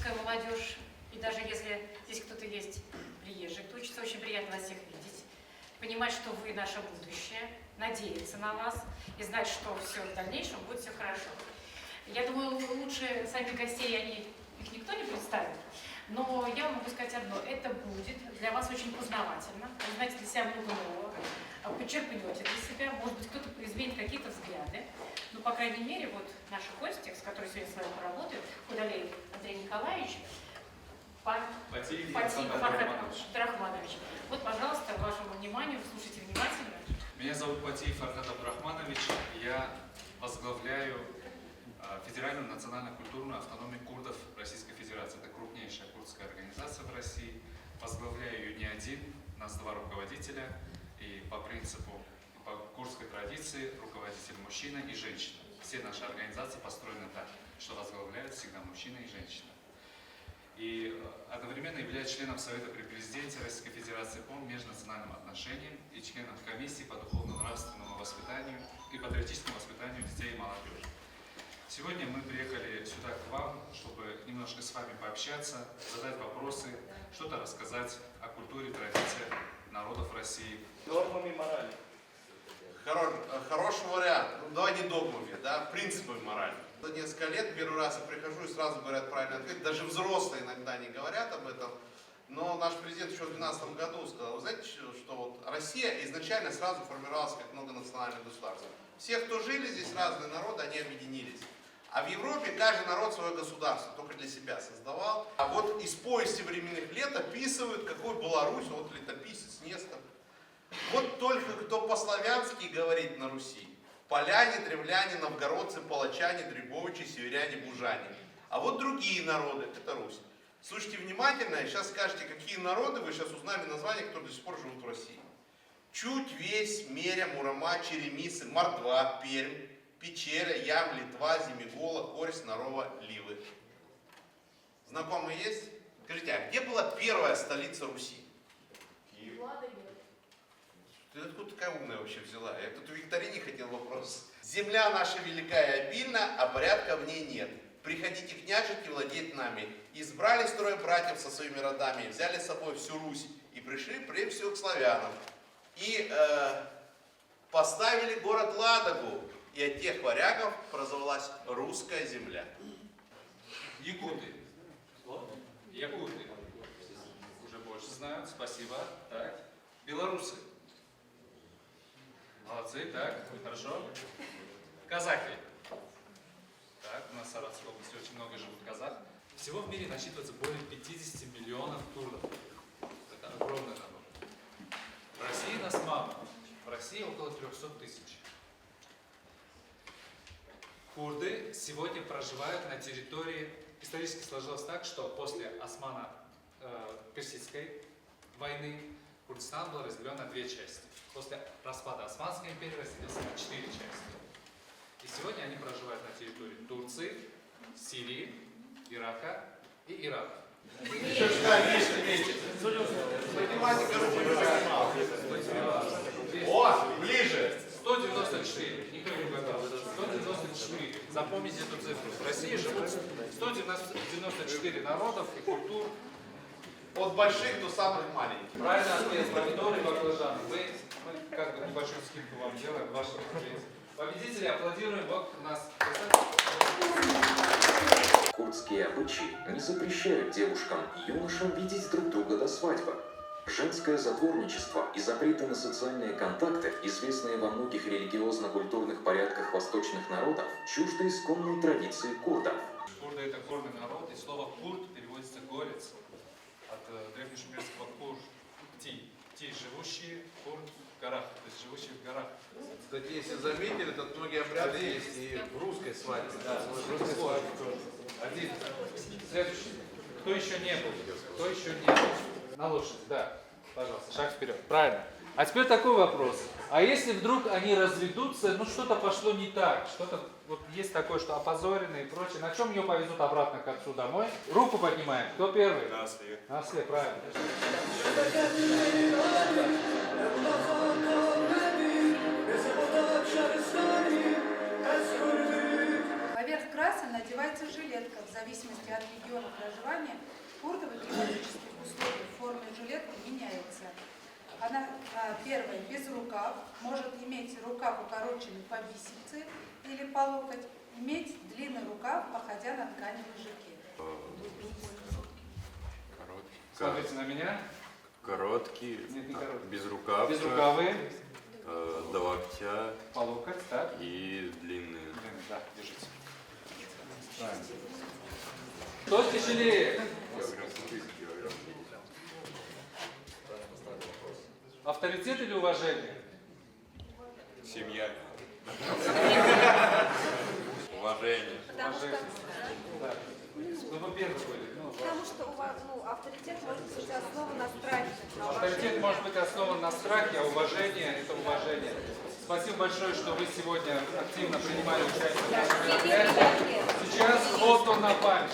русская молодежь, и даже если здесь кто-то есть приезжий, то очень приятно вас всех видеть, понимать, что вы наше будущее, надеяться на вас и знать, что все в дальнейшем будет все хорошо. Я думаю, лучше сами гостей их никто не представит, но я могу сказать одно, это будет для вас очень познавательно, вы знаете для себя много нового, подчеркнете для себя, может быть, кто-то изменит какие-то взгляды, но, по крайней мере, вот наши гости, с которыми сегодня с вами поработают, Худалеев Андрей Николаевич, Патиев Фархат Абдрахманович. Вот, пожалуйста, вашему вниманию, слушайте внимательно. Меня зовут Патиев Фархат Абдрахманович, я возглавляю Федеральную национально-культурную автономию курдов Российской Федерации. Это крупнейшая курдская организация в России. Возглавляю ее не один, нас два руководителя. И по принципу, по курдской традиции, руководитель мужчина и женщина. Все наши организации построены так, что возглавляют всегда мужчина и женщина. И одновременно являюсь членом Совета при Президенте Российской Федерации по межнациональным отношениям и членом комиссии по духовно-нравственному воспитанию и патриотическому воспитанию детей и молодежи. Сегодня мы приехали сюда к вам, чтобы немножко с вами пообщаться, задать вопросы, что-то рассказать о культуре, традициях народов России. Нормами морали. Хороший вариант. Ну, давай не догмами, да, принципами морали. За несколько лет первый раз я прихожу и сразу говорят правильный ответ. Даже взрослые иногда не говорят об этом. Но наш президент еще в 2012 году сказал, вы знаете, что вот Россия изначально сразу формировалась как многонациональное государство. Все, кто жили здесь, разные народы, они объединились. А в Европе каждый народ свое государство только для себя создавал. А вот из повести временных лет описывают, какой была Русь, вот летописец Нестор. Вот только кто по-славянски говорит на Руси. Поляне, древляне, новгородцы, палачане, дрябовичи, северяне, бужане. А вот другие народы, это Русь. Слушайте внимательно, и сейчас скажете, какие народы, вы сейчас узнали названия, которые до сих пор живут в России. Чуть, Весь, Меря, Мурама, Черемисы, Мордва, Пермь, Печеря, Ям, Литва, Земигола, Корсь, Нарова, Ливы. Знакомые есть? Скажите, а где была первая столица Руси? Киев. Ты откуда такая умная вообще взяла? Я тут в викторине хотел вопрос. Земля наша велика и обильна, а порядка в ней нет. Приходите княжить и владеть нами. Избрали строй братьев со своими родами, взяли с собой всю Русь и пришли прежде всего к славянам. И поставили город Ладогу, и от тех варягов прозвалась русская земля. Якуты. Якуты. Уже больше знают, спасибо. Так. Белорусы. Молодцы, так, хорошо. Казахи. Так, у нас в Саратовской области очень много живут казах. Всего в мире насчитывается более 50 миллионов курдов. Это огромный народ. В России нас мало. В России около 300 тысяч. Курды сегодня проживают на территории, исторически сложилось так, что после Османо-Персидской войны Курдистан был разделен на две части. После распада Османской империи разделился на 4 части. И сегодня они проживают на территории Турции, Сирии, Ирака и Ирака. О, ближе! 194. Никто не угадал. 194. Запомните эту цифру. В России живут 194 народов и культур. От больших до самых маленьких. Правильно ответ. Помидоры и баклажаны. Мы как бы небольшую скидку вам делаем. Ваши победители аплодируем. Вот у нас. Курдские обычаи не запрещают девушкам и юношам видеть друг друга до свадьбы. Женское затворничество и запреты на социальные контакты, известные во многих религиозно-культурных порядках восточных народов, чужды исконной традиции курдов. Курды – это горный народ, и слово «курд» переводится «горец». От древнешумерского «кур» – «ти». «Ти» – живущие, «курд» – в горах, то есть живущие в горах. Кстати, если заметили, тут многие обряды есть и в русской свадьбе. Да, в русской свадьбе тоже. Один. Следующий. Кто еще не был? Кто еще не был? На лошадь, да. Пожалуйста, шаг вперед. Правильно. А теперь такой вопрос. А если вдруг они разведутся, ну что-то пошло не так, что-то вот есть такое, что опозоренное и прочее, на чем ее повезут обратно к отцу домой? Руку поднимаем. Кто первый? На осле. На осле, правильно. Поверх краса надевается жилетка. В зависимости от региона проживания куртка в климатических условиях формы жилетки меняется. Она, первая, без рукав, может иметь рукав укороченный по бисепце или по локоть, иметь длинный рукав, походя на тканевой жакет. Смотрите на меня. Короткий, Нет, не короткий. без рукавка, Без рукавы. до локтя По локоть, так? и длинные. Да, держите. Правильно. Что тяжелее? Авторитет или уважение? Семья. Уважение. Потому что, Да. Ну, во-первых, потому что авторитет может быть основан на страхе. авторитет может быть основан на страхе, а уважение – это уважение. Спасибо большое, что вы сегодня активно принимали участие в нашем мероприятии. Сейчас фото на память.